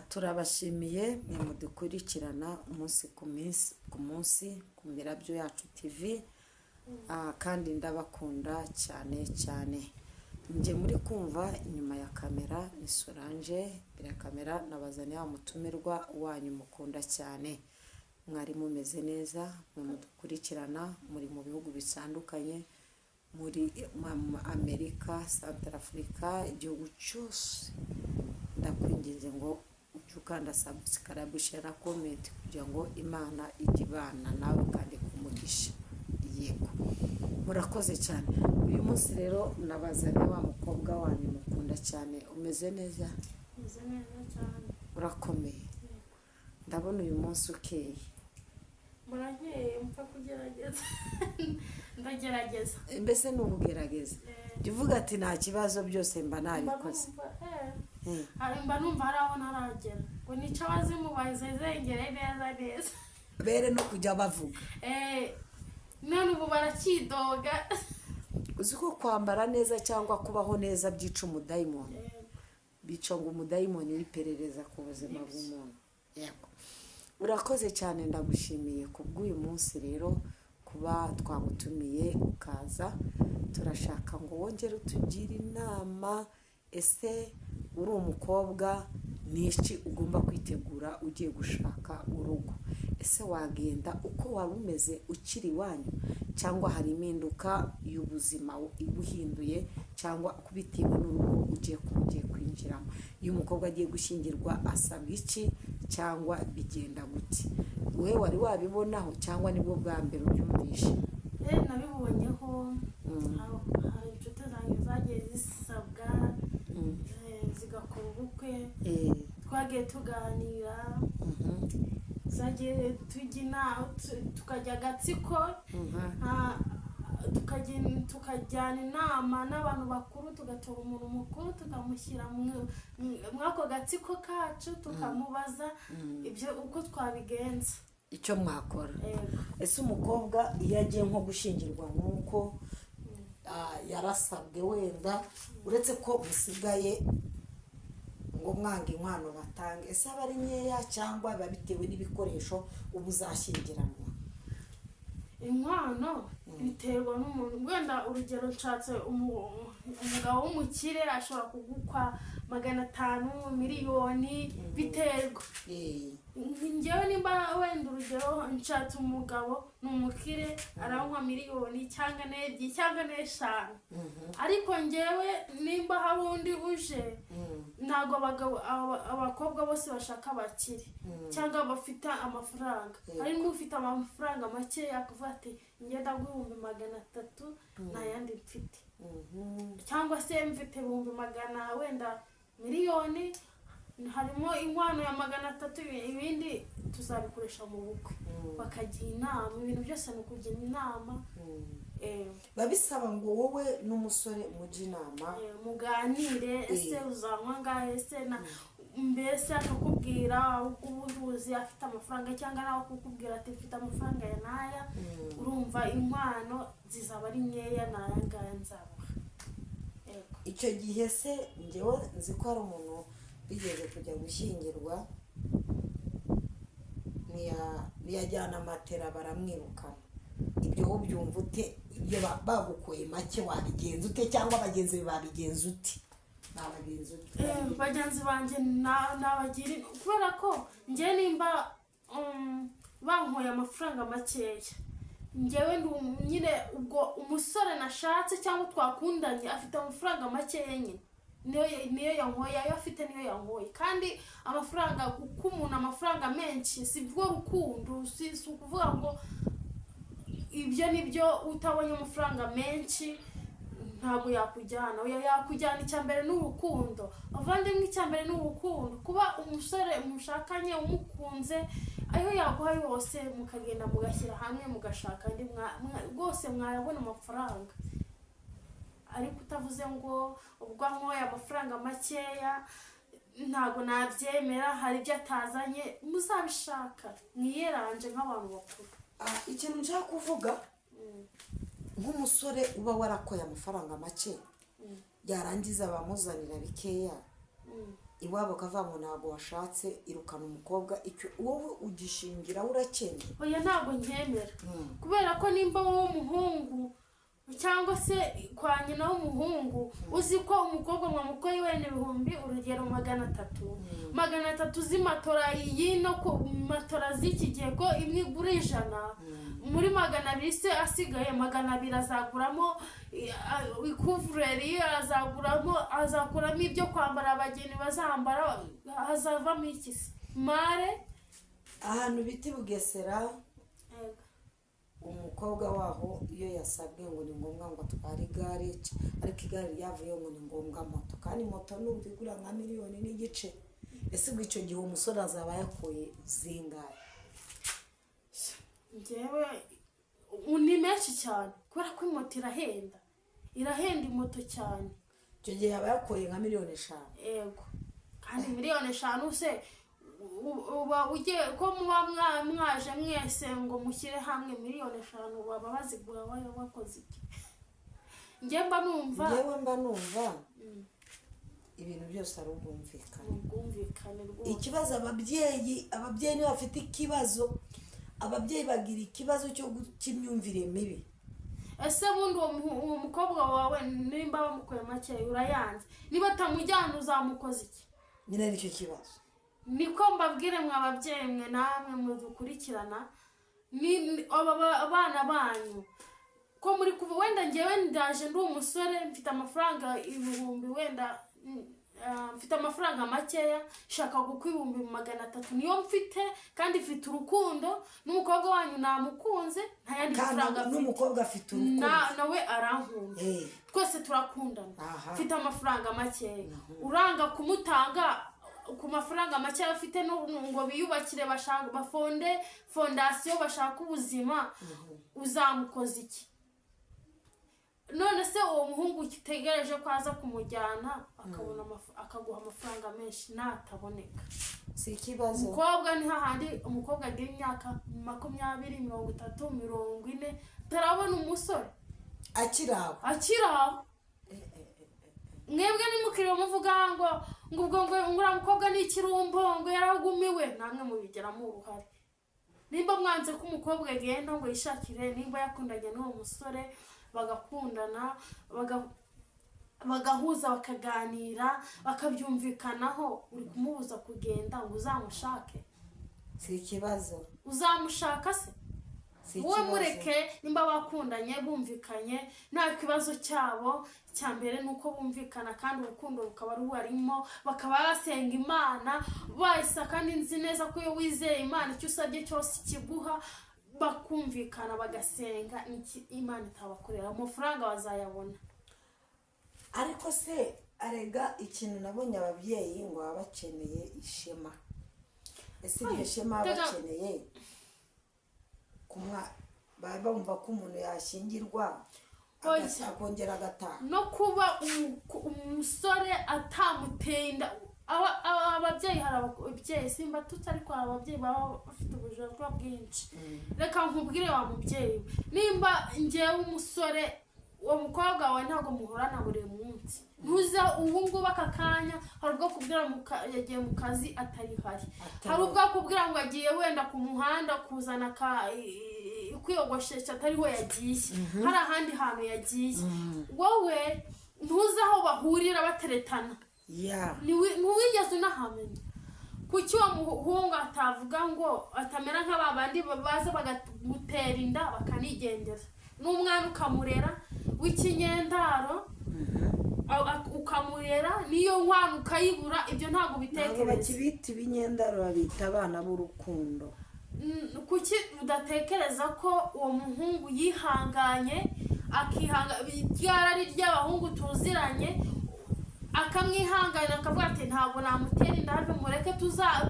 turabashimiye mwe mudukurikirana umunsi ku munsi ku Mirabyo Yacu TV, kandi ndabakunda cyane cyane. Nje muri kumva inyuma ya kamera ni Solange, imbere ya kamera nabazaniye umutumirwa wanyu mukunda cyane. Mwari mumeze neza, mwe mudukurikirana muri mu bihugu bitandukanye, muri Amerika, Centrafrica, igihugu cyose. Ndakwinginze ngo ukanda subscribe, share, comment kugira ngo Imana ijye ibana nawe kandi kumugisha. Yego, murakoze cyane. Uyu munsi rero nabazaniye wa mukobwa wanyu mukunda cyane. Umeze neza? Umeze neza cyane. Urakomeye? Ndabona uyu munsi ukeye. Murankeye mpfa kugerageza. Ndagerageza. Mbese ni ubugerageza. Jya uvuga ati nta kibazo, byose mba nabikoze. Mba numva hari aho ntaragera. Ngo nica abazimu bazezengere neza neza. Bere no kujya bavuga. None ubu barakidoga. Uzi ko kwambara neza cyangwa kubaho neza byica umudayimoni. Bica ngo umudayimoni w'iperereza ku buzima bw'umuntu. Yego. Urakoze cyane, ndagushimiye kubw'uyu munsi rero kuba twagutumiye ukaza. Turashaka ngo wongere utugire inama. Ese uri umukobwa n'iki ugomba kwitegura ugiye gushaka urugo? Ese wagenda uko waba umeze ukiri iwanyu, cyangwa hari impinduka y'ubuzima ibuhinduye, cyangwa bitewe n'urugo ugiye kwinjiramo? Iyo umukobwa agiye gushyingirwa asabwa iki, cyangwa bigenda gute? Wowe wari wabibonaho cyangwa nibwo bwa mbere ubyumvishe? Nabibonyeho. Hari inshuti zanjye zagiye zisabwa zigakora ubukwe. Twagiye tuganira, zagiye tukajya Gatsiko, tukajyana inama n'abantu bakuru, tugatora umuntu mukuru tukamushyira mw'ako gatsiko kacu, tukamubaza ibyo uko twabigenza, icyo mwakora. Ese umukobwa iyo agiye nko gushyingirwa nk'uko yarasabwe, wenda uretse ko musigaye ngo mwanga inkwano batange, ese aba ari nkeya cyangwa biba bitewe n'ibikoresho ubu uzashyingiranwa? Inkwano biterwa n'umuntu. Wenda urugero, nshatse umugabo w'umukire ashobora kugukwa 500, miliyoni, biterwa. Njyewe nimba wenda urugero nshatse umugabo n'umukire arankwa miliyoni cyangwa 2 cyangwa 5, ariko njyewe nimba hari undi uje, ntago abakobwa bose bashaka abakire cyangwa bafite amafaranga. Hari n'ufite amafaranga make akavuga ati ngenda guhumbi 300 nta yandi mfite, cyangwa se mfite 100 wenda miliyoni, harimo inkwano ya 300, ibindi tuzabikoresha mu bukwe. Bakagira inama, ibintu byose ni ukugira inama. Babisaba ngo wowe n'umusore mujye inama, muganire. Ese uzanywa ngahe? Ese mbese akakubwira uko ubuzi afite amafaranga, cyangwa nawe akakubwira ati mfite amafaranga ya naya, urumva inkwano zizaba ari nkeya, naya ngaya nzabaha. Icyo gihe se njyewe nzi ko hari umuntu bigeze kujya gushyingirwa, ntiyajyana amatera baramwirukana. Ibyo wowe ubyumva ute? Ibyo bagukoye make wabigenza ute, cyangwa bagenzi be babigenza ute? Bagenzi banjye nabagira, kubera ko njye nimba bankoye amafaranga makeya, njyewe nyine ubwo umusore nashatse cyangwa twakundanye afite amafaranga makeya nyine, niyo yankoye, ayo afite niyo yankoye. Kandi amafaranga, kuko umuntu amafaranga menshi si bwo rukundo, si ukuvuga ngo ibyo nibyo. Utabonye amafaranga menshi ntabwo yakujyana. Yakujyana icyambere n'urukundo. Avandimwe, icyambere n'urukundo. Kuba umusore mushakanye umukunze, ayo yaguha yose mukagenda mugashyira hamwe mugashaka andi, rwose mwayabona amafaranga. Ariko utavuze ngo ubwo nkoye amafaranga makeya ntabwo nabyemera, hari ibyo atazanye, muzabishaka mwiyeranje nk'abantu bakuru. Ikintu nshaka kuvuga, nk'umusore uba warakoye amafaranga make, yarangiza bamuzanira bikeya, iwabo kavuga ngo ntabwo washatse irukana umukobwa, icyo wowe ugishingira urakennye. oya ntabwo nkemera kubera ko nimba wowe umuhungu cyangwa se kwa nyina w'umuhungu uzi ko umukobwa mwamukoye wene ibihumbi urugero 300 300 z'imatora yino ko matora z'iki gihe ko imwe igura 100 muri 200 se asigaye 200 azaguramo ikuvureri, azakuramo ibyo kwambara abageni bazambara, hazavamo iki se mare. Ahantu biti Bugesera umukobwa waho iyo yasabwe ngo ni ngombwa ngo atware igare, ariko igare ryavuye ngo ni ngombwa moto, kandi moto n'ubu igura nka 1.5 miliyoni. Ese ubwo icyo gihe umusore azaba yakuye zingahe? Njyewe ni menshi cyane kubera ko moto irahenda imoto cyane. Icyo gihe yaba yakuye nka 5 miliyoni. Yego, kandi 5 miliyoni se uba ugiye ko muba mwaje mwese ngo mushyire hamwe 5 miliyoni baba bazigura wakoze iki? Njye mba numva ibintu byose ari ubwumvikane rwose. Ikibazo ababyeyi nibo bafite ikibazo, ababyeyi bagira ikibazo cyo cy'imyumvire mibi. Ese bundi uwo mukobwa wawe nimba bamukoye make urayanze, niba atamujyana uzamukoza iki? Nyine nicyo kibazo. Niko mbabwire mwa ababyeyi mwe namwe mudukurikirana, ni abana banyu ko muri kuva wenda ngewe ndaje ndi umusore mfite amafaranga 1000 wenda mfite amafaranga makeya shaka gukwa 300 niyo mfite, kandi mfite urukundo n'umukobwa wanyu namukunze nta yandi mafaranga afite, n'umukobwa afite urukundo nawe arankunda, twese turakundana, mfite amafaranga makeya uranga kumutanga ku mafaranga make afite ngo biyubakire bashaka bafonde fondation bashaka ubuzima, uzamukoza iki? None se uwo muhungu kitegereje ko aza kumujyana akabona akaguha amafaranga menshi nataboneka si ikibazo. Umukobwa ni hahandi umukobwa agira imyaka 20, 30, 40 tarabona umusore akiraho. Mwebwe nimukiriye muvuga ngo ngura mukobwa ni ikirumbo ngo yaragumiwe, namwe mubigeramo uruhare. Nimba mwanze ko umukobwa agenda ngo yishakire, nimba yakundanye n'uwo musore bagakundana bagahuza bakaganira bakabyumvikanaho, uri kumubuza kugenda ngo uzamushake? Si ikibazo. Uzamushaka se? Wowe mureke nimba bakundanye bumvikanye nta kibazo cyabo. Cyambere nuko bumvikana kandi urukundo rukaba rubarimo, bakaba basenga Imana bayisa, kandi nzi neza ko iyo wizeye Imana icyo usabye cyose kiguha, bakumvikana bagasenga Imana itabakorera, amafaranga bazayabona. Ariko se arega ikintu nabonye ababyeyi ngo babakeneye ishema. Ese iryo shema bakeneye bumva ko umuntu yashingirwa akongera agataha, no kuba umusore atamuteye inda. Ababyeyi hari ababyeyi simba tutari kwa ababyeyi baba bafite ubujura bwinshi. Reka nkubwire wa mubyeyi, nimba ngewe umusore uwo mukobwa wawe ntabwo muhorana buri munsi, ntuza ubungubu akakanya hari ubwo kubwira yagiye mu kazi atari hari, hari ubwo kubwira ngo agiye wenda ku muhanda kuzana kwiyogoshesha atari ho yagiye, hari ahandi hantu yagiye. Wowe ntuza aho bahurira bateretana, ntiwigeze unahamenya. Kuki uwo muhungu atavuga ngo atamera nk'ababandi baza bagutera inda bakanigendera, n'umwana ukamurera w'ikinyendaro ukamurera, niyo nkwano ukayibura, ibyo ntabwo bitekereza. Bakibita ibinyendaro babita abana b'urukundo. Kuki udatekereza ko uwo muhungu yihanganye ryarari ry'abahungu tuziranye, akamwihangana akavuga ati ntabwo namutera inda, mureke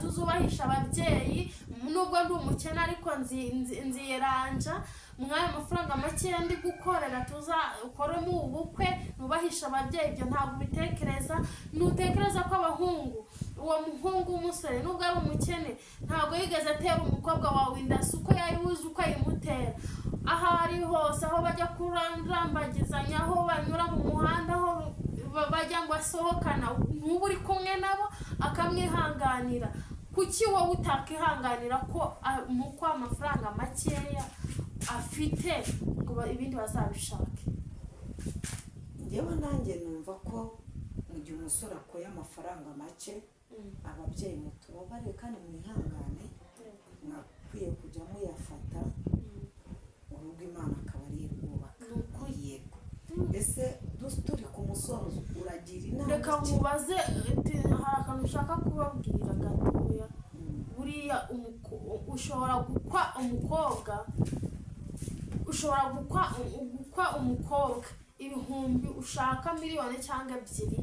tuzubahisha ababyeyi, nubwo ndi umukene ariko nziranja mwaya amafaranga make ndi gukorera tuzakoremo ubukwe, nubahisha ababyeyi. Ibyo ntabwo bitekereza. Nutekereza ko abahungu, uwo muhungu w'umusore nubwo ari umukene ntabwo yigeze atera umukobwa wawe inda, uko yayibuze uko ayimutera. Aho ari hose, aho bajya kurambagizanya, aho banyura mu muhanda, aho bajya ngo asohokana n'ubu uri kumwe nabo akamwihanganira, kuki wowe utakihanganira ko muko amafaranga makeya afite ngo ibindi bazabishake? njyewe nanjye numva ko mu gihe umusore akoye amafaranga make, ababyeyi mutubabare kandi mwihangane, mwakwiye kujya muyafata, urugo Imana akaba ari rwubaka. Yego. Ese turi ku musozo, uragira inama? Reka nkubaze, hari akantu ushaka kubabwira gatoya. Buriya ushobora gukwa umukobwa, ibihumbi ushaka miliyoni cyangwa ebyiri,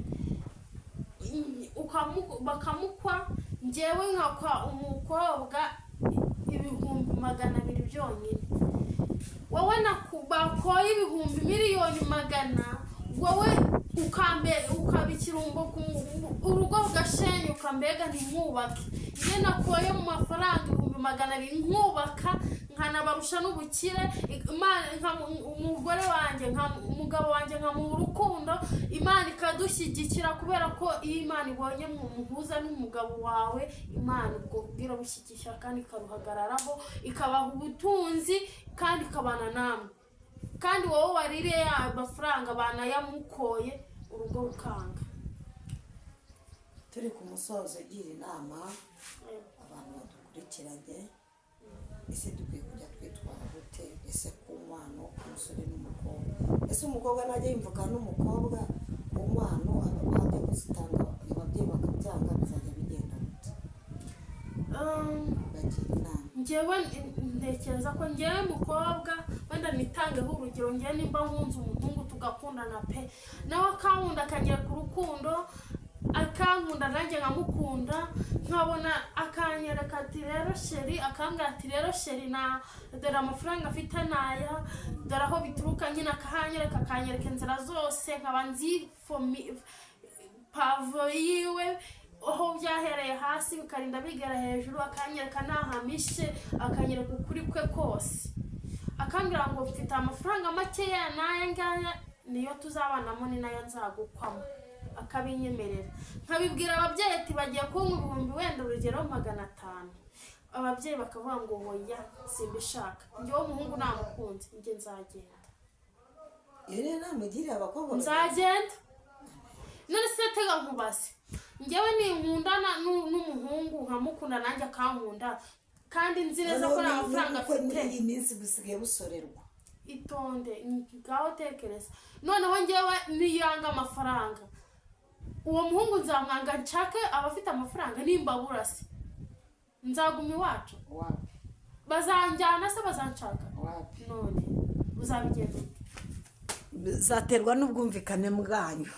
bakamukwa, njyewe nkakwa umukobwa ibihumbi 200 byonyine. Wowe bakoye ibihumbi miliyoni 100, wowe ukaba ikirumbo, urugo rugashenyuka, mbega ntimwubake. Njye nakoye mu mafaranga ibihumbi 200 nkubaka, nkanabarusha n'ubukire, umugore wanjye umugabo wanjye nkamuha urukundo, Imana ikadushyigikira, kubera ko iyo Imana ibonye muhuza n'umugabo wawe, Imana ubwo irabushyigikira kandi ikaruhagararaho, ikabaha ubutunzi kandi ikabana namwe. Kandi wowe waririye ya mafaranga banayamukoye, urugo rukanga. Turi ku musozo, gira inama abantu badukurikiranye, ese dukwiye kujya twitwara gute? Ese ku mwana, ku musore n'umukobwa, ese umukobwa najya yimvuka n'umukobwa ku mwana, abajya kuzitanga ababyeyi bakabyanga, bizajya bigenda gute? Bagira inama. Njyewe ntekereza ko njyewe mukobwa wenda nitangeho urugero, njyewe nimba nkunze umuhungu tugakundana pe, nawe akankunda akanyereka urukundo, akankunda nanjye nkamukunda, nkabona akanyereka ati rero sheri, akambwira ati rero sheri, dore amafaranga afite naya, dore aho bituruka, nyine akanyereka inzira zose, nkaba nzi pavo yiwe aho byahereye hasi bikarinda bigera hejuru, akanyereka nahamishe, akanyereka ukuri kwe kose, akambwira ngo mfite amafaranga makeya naya ngaya niyo tuzabanamo, ni nayo nzagukwamo, akabinyemerera. Nkabibwira ababyeyi ati bagiye kumpa ibihumbi wenda urugero 500, ababyeyi bakavuga ngo hoya simbishaka, njyewe umuhungu namukunze, njye nzagenda. Yere namugirira abakobwa nzagenda. None se tega nkubase, njyewe ninkundana n'umuhungu nkamukunda nanjye akankunda, kandi nzi neza ko amafaranga afite. Iyi minsi busigaye busorerwa. Itonde ngaho tekereza. Noneho njyewe niyanga amafaranga, uwo muhungu nzamwanga nshake abafite amafaranga, nimba burase nzaguma iwacu. Wapi? Bazanjyana se bazanshaka? Wapi? None uzabigenda? Zaterwa n'ubwumvikane bwanyu.